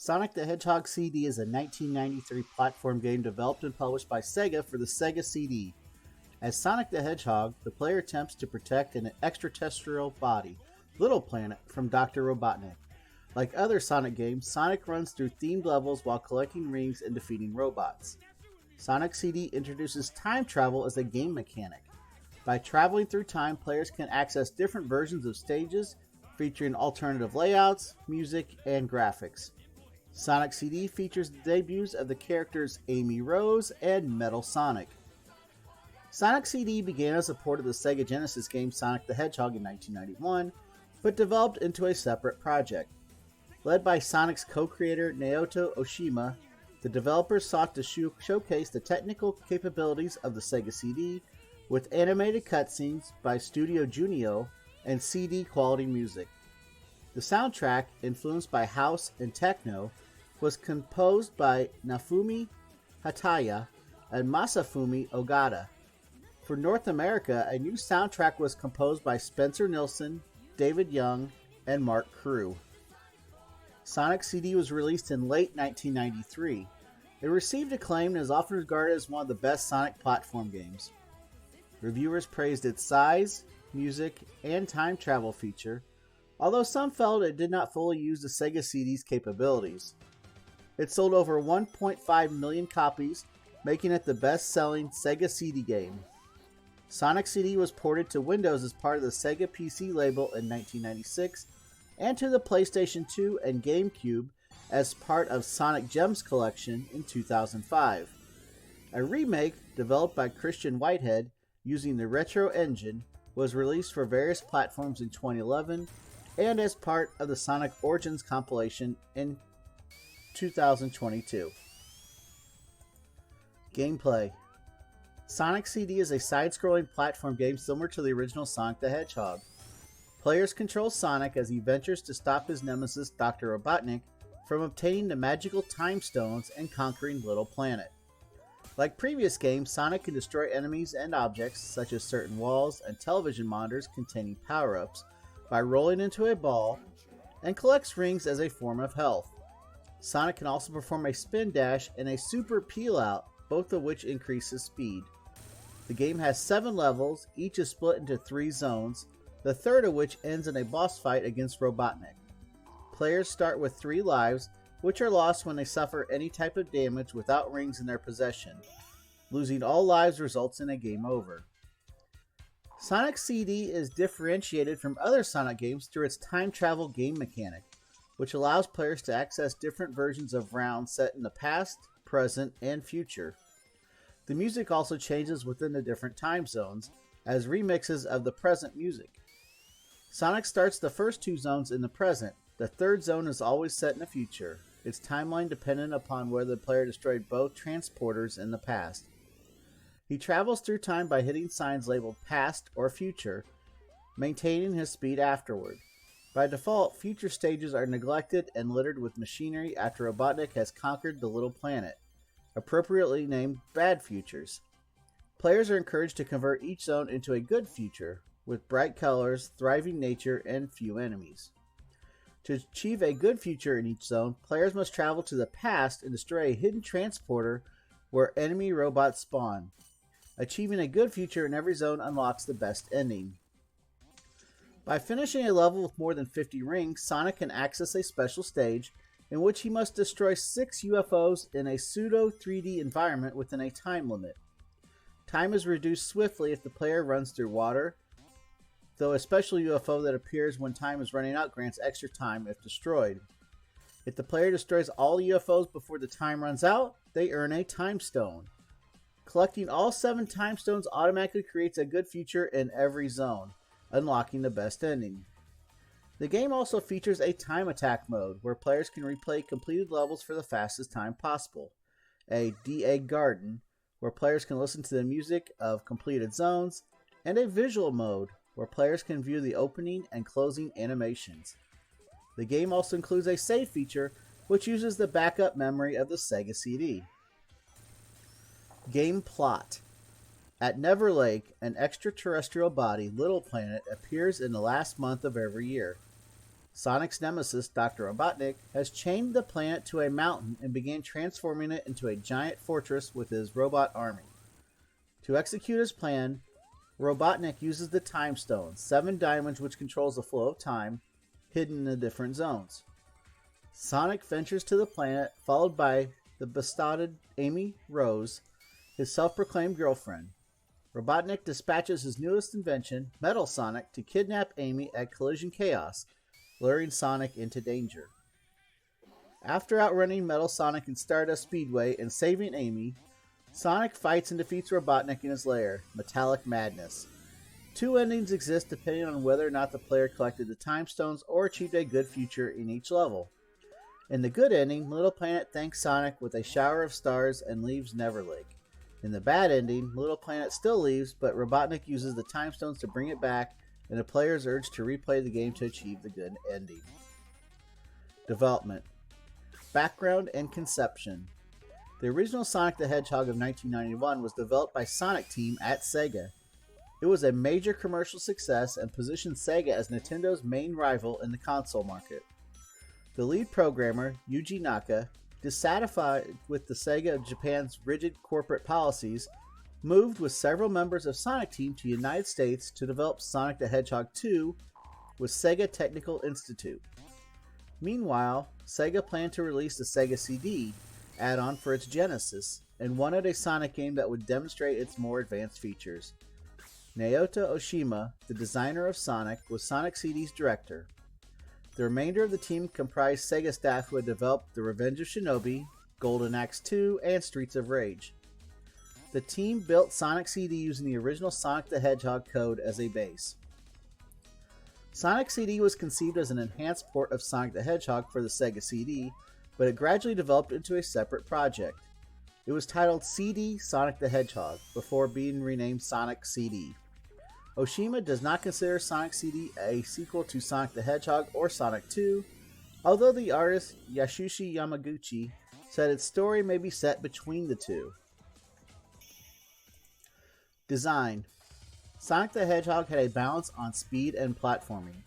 Sonic the Hedgehog CD is a 1993 platform game developed and published by Sega for the Sega CD. As Sonic the Hedgehog, the player attempts to protect an extraterrestrial body, Little Planet, from Dr. Robotnik. Like other Sonic games, Sonic runs through themed levels while collecting rings and defeating robots. Sonic CD introduces time travel as a game mechanic. By traveling through time, players can access different versions of stages, featuring alternative layouts, music, and graphics. Sonic CD features the debuts of the characters Amy Rose and Metal Sonic. Sonic CD began as a port of the Sega Genesis game Sonic the Hedgehog in 1991, but developed into a separate project. Led by Sonic's co-creator Naoto Oshima, the developers sought to showcase the technical capabilities of the Sega CD with animated cutscenes by Studio Junio and CD-quality music. The soundtrack, influenced by house and techno, was composed by Nafumi Hataya and Masafumi Ogata. For North America, a new soundtrack was composed by Spencer Nilsson, David Young, and Mark Crew. Sonic CD was released in late 1993. It received acclaim and is often regarded as one of the best Sonic platform games. Reviewers praised its size, music, and time travel feature, although some felt it did not fully use the Sega CD's capabilities. It sold over 1.5 million copies, making it the best-selling Sega CD game. Sonic CD was ported to Windows as part of the Sega PC label in 1996, and to the PlayStation 2 and GameCube as part of Sonic Gems Collection in 2005. A remake, developed by Christian Whitehead using the Retro engine, was released for various platforms in 2011 and as part of the Sonic Origins compilation in 2022. Gameplay. Sonic CD is a side-scrolling platform game similar to the original Sonic the Hedgehog. Players control Sonic as he ventures to stop his nemesis Dr. Robotnik from obtaining the magical Time Stones and conquering Little Planet. Like previous games, Sonic can destroy enemies and objects, such as certain walls and television monitors containing power-ups, by rolling into a ball, and collects rings as a form of health. Sonic can also perform a spin dash and a super peel-out, both of which increase his speed. The game has 7 levels, each is split into 3 zones, the third of which ends in a boss fight against Robotnik. Players start with 3 lives, which are lost when they suffer any type of damage without rings in their possession. Losing all lives results in a game over. Sonic CD is differentiated from other Sonic games through its time travel game mechanic, which allows players to access different versions of rounds set in the past, present, and future. The music also changes within the different time zones, as remixes of the present music. Sonic starts the first 2 zones in the present. The third zone is always set in the future, its timeline dependent upon whether the player destroyed both transporters in the past. He travels through time by hitting signs labeled past or future, maintaining his speed afterward. By default, future stages are neglected and littered with machinery after Robotnik has conquered the Little Planet, appropriately named Bad Futures. Players are encouraged to convert each zone into a good future, with bright colors, thriving nature, and few enemies. To achieve a good future in each zone, players must travel to the past and destroy a hidden transporter where enemy robots spawn. Achieving a good future in every zone unlocks the best ending. By finishing a level with more than 50 rings, Sonic can access a special stage in which he must destroy 6 UFOs in a pseudo 3D environment within a time limit. Time is reduced swiftly if the player runs through water, though a special UFO that appears when time is running out grants extra time if destroyed. If the player destroys all the UFOs before the time runs out, they earn a Time Stone. Collecting all 7 Time Stones automatically creates a good future in every zone, unlocking the best ending. The game also features a time attack mode, where players can replay completed levels for the fastest time possible, a D-Egg Garden, where players can listen to the music of completed zones, and a visual mode, where players can view the opening and closing animations. The game also includes a save feature, which uses the backup memory of the Sega CD. Game plot. At Never Lake, an extraterrestrial body, Little Planet, appears in the last month of every year. Sonic's nemesis, Dr. Robotnik, has chained the planet to a mountain and began transforming it into a giant fortress with his robot army. To execute his plan, Robotnik uses the Time Stone, 7 diamonds which controls the flow of time, hidden in the different zones. Sonic ventures to the planet, followed by the besotted Amy Rose, his self-proclaimed girlfriend. Robotnik dispatches his newest invention, Metal Sonic, to kidnap Amy at Collision Chaos, luring Sonic into danger. After outrunning Metal Sonic in Stardust Speedway and saving Amy, Sonic fights and defeats Robotnik in his lair, Metallic Madness. 2 endings exist depending on whether or not the player collected the Time Stones or achieved a good future in each level. In the good ending, Little Planet thanks Sonic with a shower of stars and leaves Neverlake. In the bad ending, Little Planet still leaves, but Robotnik uses the Time Stones to bring it back, and the player is urged to replay the game to achieve the good ending. Development. Background and conception. The original Sonic the Hedgehog of 1991 was developed by Sonic Team at Sega. It was a major commercial success and positioned Sega as Nintendo's main rival in the console market. The lead programmer, Yuji Naka, dissatisfied with the Sega of Japan's rigid corporate policies, moved with several members of Sonic Team to the United States to develop Sonic the Hedgehog 2 with Sega Technical Institute. Meanwhile, Sega planned to release the Sega CD add-on for its Genesis and wanted a Sonic game that would demonstrate its more advanced features. Naoto Oshima, the designer of Sonic, was Sonic CD's director. The remainder of the team comprised Sega staff who had developed The Revenge of Shinobi, Golden Axe 2, and Streets of Rage. The team built Sonic CD using the original Sonic the Hedgehog code as a base. Sonic CD was conceived as an enhanced port of Sonic the Hedgehog for the Sega CD, but it gradually developed into a separate project. It was titled CD Sonic the Hedgehog, before being renamed Sonic CD. Oshima does not consider Sonic CD a sequel to Sonic the Hedgehog or Sonic 2, although the artist Yasushi Yamaguchi said its story may be set between the two. Design. Sonic the Hedgehog had a balance on speed and platforming.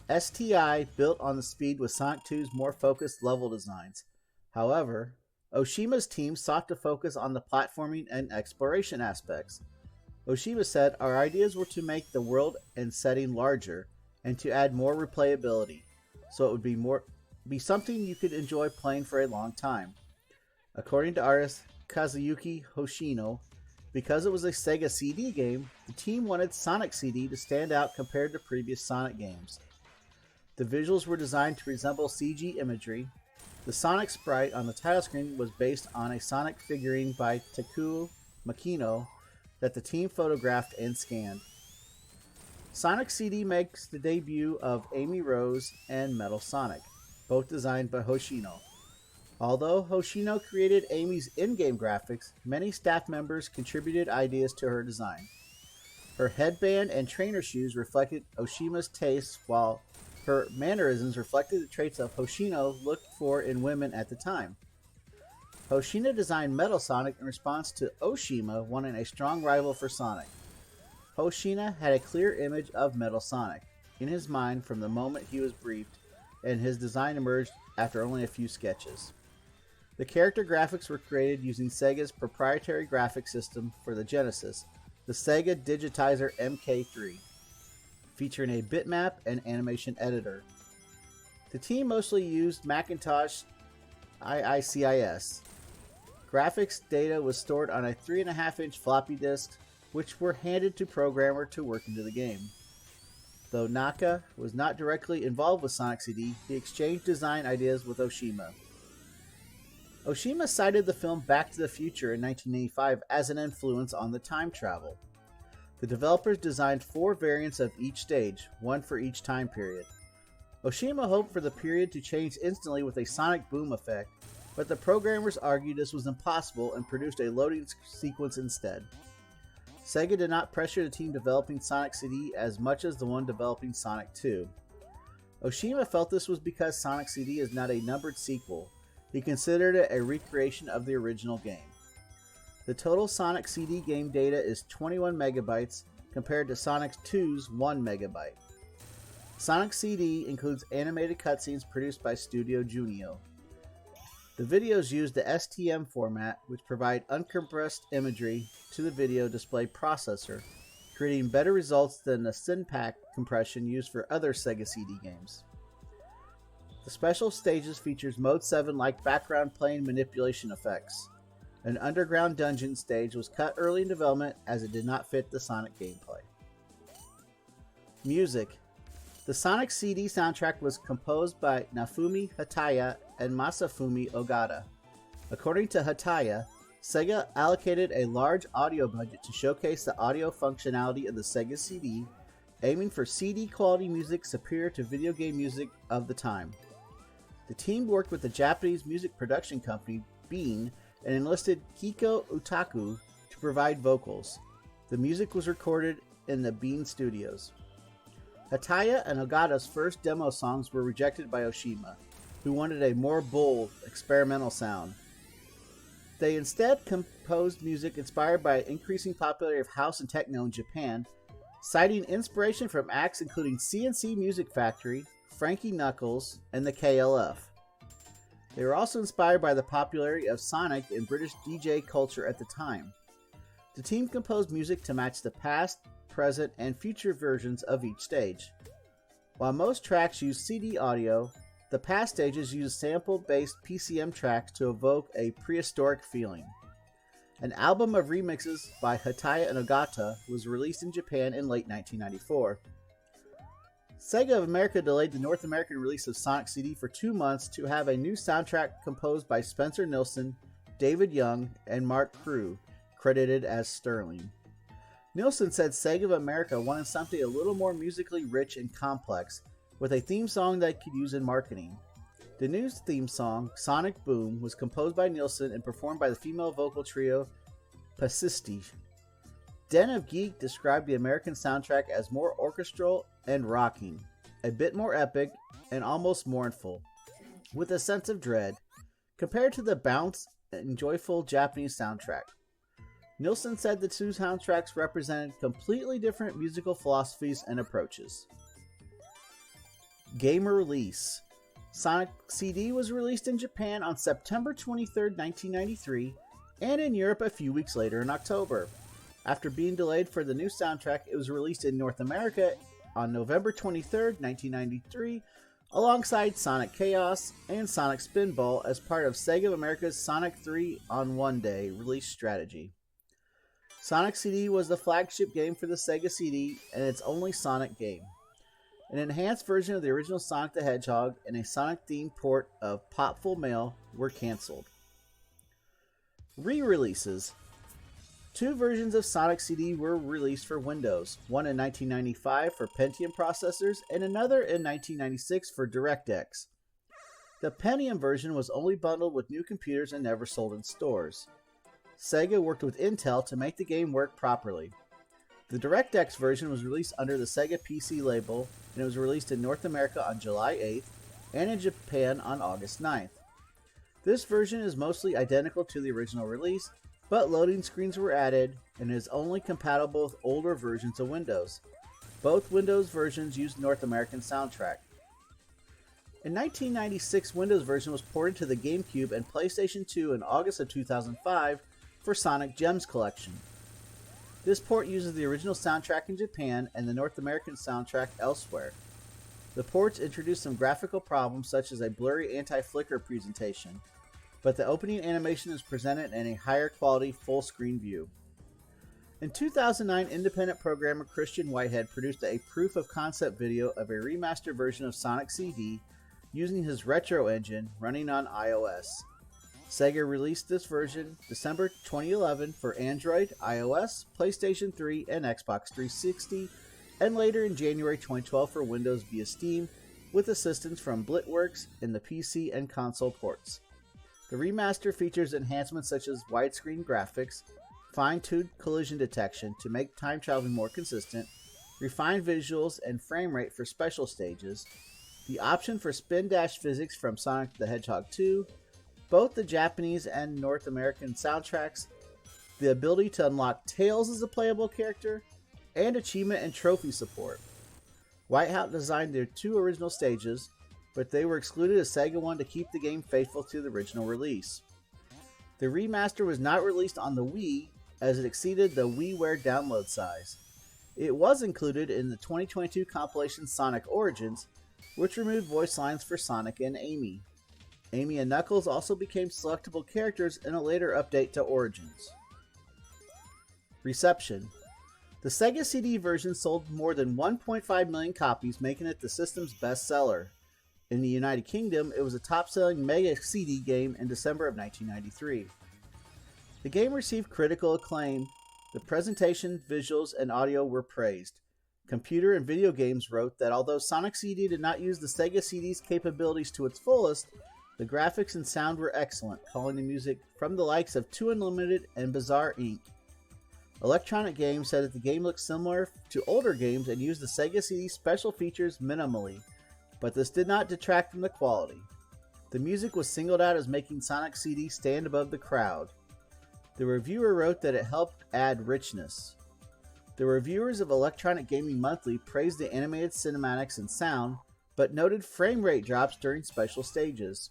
STI built on the speed with Sonic 2's more focused level designs. However, Oshima's team sought to focus on the platforming and exploration aspects. Oshima said, "Our ideas were to make the world and setting larger, and to add more replayability, so it would be something you could enjoy playing for a long time." According to artist Kazuyuki Hoshino, because it was a Sega CD game, the team wanted Sonic CD to stand out compared to previous Sonic games. The visuals were designed to resemble CG imagery. The Sonic sprite on the title screen was based on a Sonic figurine by Takuo Makino that the team photographed and scanned. Sonic CD makes the debut of Amy Rose and Metal Sonic, both designed by Hoshino. Although Hoshino created Amy's in-game graphics, many staff members contributed ideas to her design. Her headband and trainer shoes reflected Oshima's tastes, while her mannerisms reflected the traits of Hoshino looked for in women at the time. Hoshino designed Metal Sonic in response to Oshima wanting a strong rival for Sonic. Hoshino had a clear image of Metal Sonic in his mind from the moment he was briefed, and his design emerged after only a few sketches. The character graphics were created using Sega's proprietary graphics system for the Genesis, the Sega Digitizer MK3, featuring a bitmap and animation editor. The team mostly used Macintosh IICIS. Graphics data was stored on a 3.5-inch floppy disk, which were handed to programmer to work into the game. Though Naka was not directly involved with Sonic CD, he exchanged design ideas with Oshima. Oshima cited the film Back to the Future in 1985 as an influence on the time travel. The developers designed 4 variants of each stage, one for each time period. Oshima hoped for the period to change instantly with a sonic boom effect, but the programmers argued this was impossible and produced a loading sequence instead. Sega did not pressure the team developing Sonic CD as much as the one developing Sonic 2. Oshima felt this was because Sonic CD is not a numbered sequel. He considered it a recreation of the original game. The total Sonic CD game data is 21 megabytes compared to Sonic 2's 1 megabyte. Sonic CD includes animated cutscenes produced by Studio Junio. The videos use the STM format, which provide uncompressed imagery to the video display processor, creating better results than the SynPack compression used for other Sega CD games. The special stages features Mode 7-like background playing manipulation effects. An underground dungeon stage was cut early in development as it did not fit the Sonic gameplay. Music. The Sonic CD soundtrack was composed by Naofumi Hataya and Masafumi Ogata. According to Hataya, Sega allocated a large audio budget to showcase the audio functionality of the Sega CD, aiming for CD quality music superior to video game music of the time. The team worked with the Japanese music production company Bean and enlisted Kiko Utaku to provide vocals. The music was recorded in the Bean Studios. Hataya and Ogata's first demo songs were rejected by Oshima, who wanted a more bold, experimental sound. They instead composed music inspired by increasing popularity of house and techno in Japan, citing inspiration from acts including CNC Music Factory, Frankie Knuckles, and the KLF. They were also inspired by the popularity of Sonic in British DJ culture at the time. The team composed music to match the past, present, and future versions of each stage. While most tracks use CD audio, the past stages use sample-based PCM tracks to evoke a prehistoric feeling. An album of remixes by Hataya and Ogata was released in Japan in late 1994. Sega of America delayed the North American release of Sonic CD for 2 months to have a new soundtrack composed by Spencer Nilsson, David Young, and Mark Crew, credited as Sterling. Nilsson said Sega of America wanted something a little more musically rich and complex, with a theme song they could use in marketing. The new theme song, Sonic Boom, was composed by Nilsson and performed by the female vocal trio Pasisti. Den of Geek described the American soundtrack as more orchestral and rocking, a bit more epic and almost mournful, with a sense of dread, compared to the bounce and joyful Japanese soundtrack. Nilsson said the two soundtracks represented completely different musical philosophies and approaches. Game release. Sonic CD was released in Japan on September 23, 1993, and in Europe a few weeks later in October. After being delayed for the new soundtrack, it was released in North America on November 23, 1993, alongside Sonic Chaos and Sonic Spinball as part of Sega of America's Sonic 3 on One Day release strategy. Sonic CD was the flagship game for the Sega CD and its only Sonic game. An enhanced version of the original Sonic the Hedgehog and a Sonic-themed port of Popful Mail were cancelled. Re-releases. 2 versions of Sonic CD were released for Windows, one in 1995 for Pentium processors and another in 1996 for DirectX. The Pentium version was only bundled with new computers and never sold in stores. Sega worked with Intel to make the game work properly. The DirectX version was released under the Sega PC label, and it was released in North America on July 8th and in Japan on August 9th. This version is mostly identical to the original release, but loading screens were added and is only compatible with older versions of Windows. Both Windows versions used North American soundtrack. In 1996, Windows version was ported to the GameCube and PlayStation 2 in August of 2005 for Sonic Gems Collection. This port uses the original soundtrack in Japan and the North American soundtrack elsewhere. The ports introduced some graphical problems such as a blurry anti-flicker presentation, but the opening animation is presented in a higher quality full-screen view. In 2009, independent programmer Christian Whitehead produced a proof-of-concept video of a remastered version of Sonic CD using his retro engine running on iOS. Sega released this version December 2011 for Android, iOS, PlayStation 3, and Xbox 360, and later in January 2012 for Windows via Steam, with assistance from Blitworks in the PC and console ports. The remaster features enhancements such as widescreen graphics, fine-tuned collision detection to make time traveling more consistent, refined visuals and frame rate for special stages, the option for spin dash physics from Sonic the Hedgehog 2, both the Japanese and North American soundtracks, the ability to unlock Tails as a playable character, and achievement and trophy support. Whiteout designed their 2 original stages, but they were excluded as Sega wanted to keep the game faithful to the original release. The remaster was not released on the Wii as it exceeded the WiiWare download size. It was included in the 2022 compilation Sonic Origins, which removed voice lines for Sonic and Amy. Amy and Knuckles also became selectable characters in a later update to Origins. Reception. The Sega CD version sold more than 1.5 million copies, making it the system's best seller. In the United Kingdom, it was a top-selling Mega CD game in December of 1993. The game received critical acclaim. The presentation, visuals, and audio were praised. Computer and Video Games wrote that although Sonic CD did not use the Sega CD's capabilities to its fullest, the graphics and sound were excellent, calling the music from the likes of 2 Unlimited and Bizarre Inc. Electronic Games said that the game looked similar to older games and used the Sega CD special features minimally, but this did not detract from the quality. The music was singled out as making Sonic CD stand above the crowd. The reviewer wrote that it helped add richness. The reviewers of Electronic Gaming Monthly praised the animated cinematics and sound, but noted frame rate drops during special stages.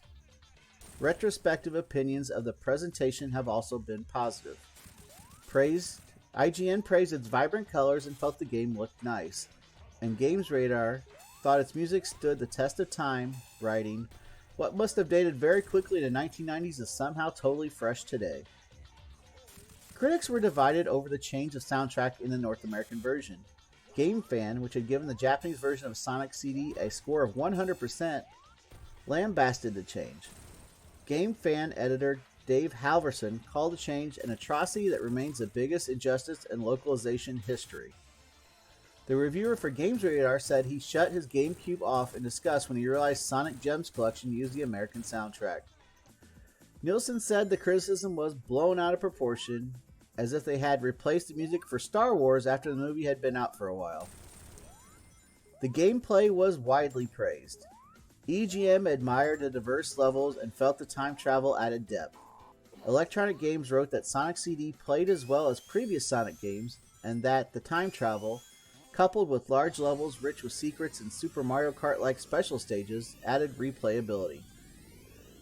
Retrospective opinions of the presentation have also been positive. IGN praised its vibrant colors and felt the game looked nice, and Games Radar thought its music stood the test of time, writing, "What must have dated very quickly in the 1990s is somehow totally fresh today." Critics were divided over the change of soundtrack in the North American version. GameFan, which had given the Japanese version of Sonic CD a score of 100%, lambasted the change. GameFan editor Dave Halverson called the change an atrocity that remains the biggest injustice in localization history. The reviewer for Games Radar said he shut his GameCube off in disgust when he realized Sonic Gems Collection used the American soundtrack. Nielsen said the criticism was blown out of proportion, as if they had replaced the music for Star Wars after the movie had been out for a while. The gameplay was widely praised. EGM admired the diverse levels and felt the time travel added depth. Electronic Games wrote that Sonic CD played as well as previous Sonic games, and that the time travel, coupled with large levels rich with secrets and Super Mario Kart-like special stages, added replayability.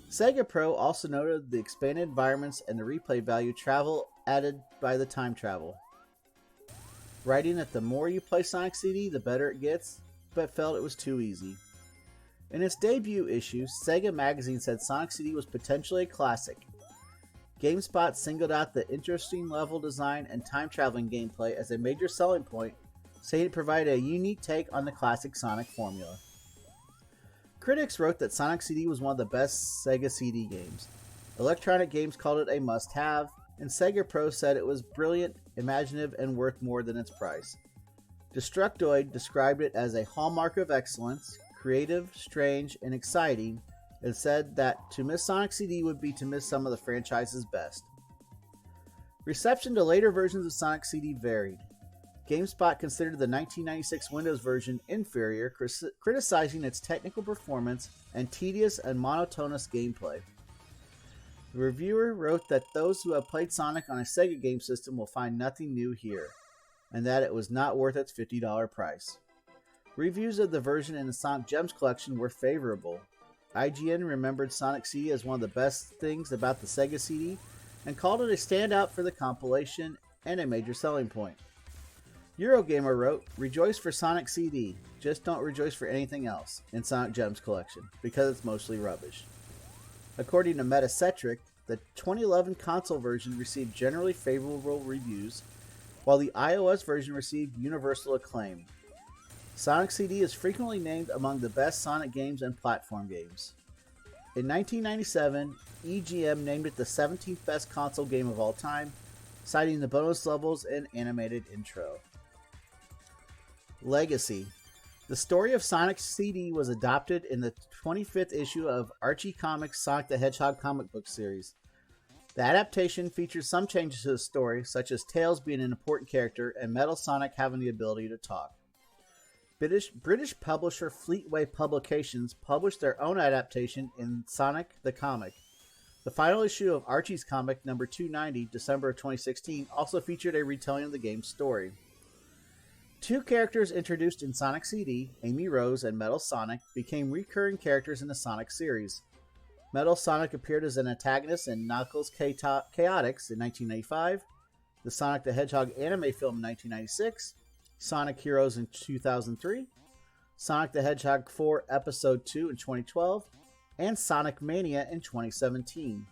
Sega Pro also noted the expanded environments and the replay value travel added by the time travel, writing that the more you play Sonic CD, the better it gets, but felt it was too easy. In its debut issue, Sega Magazine said Sonic CD was potentially a classic. GameSpot singled out the interesting level design and time-traveling gameplay as a major selling point, saying it provided a unique take on the classic Sonic formula. Critics wrote that Sonic CD was one of the best Sega CD games. Electronic Games called it a must-have, and Sega Pro said it was brilliant, imaginative, and worth more than its price. Destructoid described it as a hallmark of excellence, creative, strange, and exciting, and said that to miss Sonic CD would be to miss some of the franchise's best. Reception to later versions of Sonic CD varied. GameSpot considered the 1996 Windows version inferior, criticizing its technical performance and tedious and monotonous gameplay. The reviewer wrote that those who have played Sonic on a Sega game system will find nothing new here, and that it was not worth its $50 price. Reviews of the version in the Sonic Gems collection were favorable. IGN remembered Sonic CD as one of the best things about the Sega CD and called it a standout for the compilation and a major selling point. Eurogamer wrote, "Rejoice for Sonic CD, just don't rejoice for anything else in Sonic Gems collection, because it's mostly rubbish." According to Metacentric, the 2011 console version received generally favorable reviews, while the iOS version received universal acclaim. Sonic CD is frequently named among the best Sonic games and platform games. In 1997, EGM named it the 17th best console game of all time, citing the bonus levels and animated intro. Legacy. The story of Sonic CD was adopted in the 25th issue of Archie Comics' Sonic the Hedgehog comic book series. The adaptation features some changes to the story, such as Tails being an important character and Metal Sonic having the ability to talk. British publisher Fleetway Publications published their own adaptation in Sonic the Comic. The final issue of Archie's comic, number 290, December of 2016, also featured a retelling of the game's story. Two characters introduced in Sonic CD, Amy Rose and Metal Sonic, became recurring characters in the Sonic series. Metal Sonic appeared as an antagonist in Knuckles Chaotix in 1995, the Sonic the Hedgehog anime film in 1996, Sonic Heroes in 2003, Sonic the Hedgehog 4 Episode 2 in 2012, and Sonic Mania in 2017.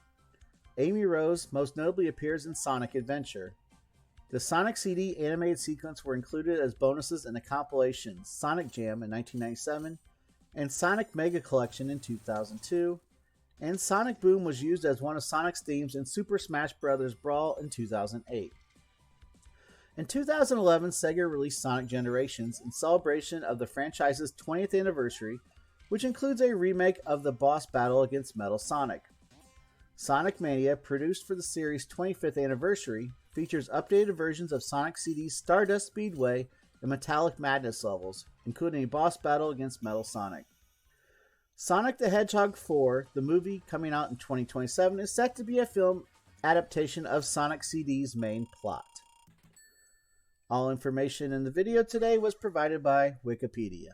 Amy Rose most notably appears in Sonic Adventure. The Sonic CD animated sequence were included as bonuses in the compilation Sonic Jam in 1997 and Sonic Mega Collection in 2002, and Sonic Boom was used as one of Sonic's themes in Super Smash Bros. Brawl in 2008. In 2011, Sega released Sonic Generations in celebration of the franchise's 20th anniversary, which includes a remake of the boss battle against Metal Sonic. Sonic Mania, produced for the series' 25th anniversary, features updated versions of Sonic CD's Stardust Speedway and Metallic Madness levels, including a boss battle against Metal Sonic. Sonic the Hedgehog 4, the movie coming out in 2027, is set to be a film adaptation of Sonic CD's main plot. All information in the video today was provided by Wikipedia.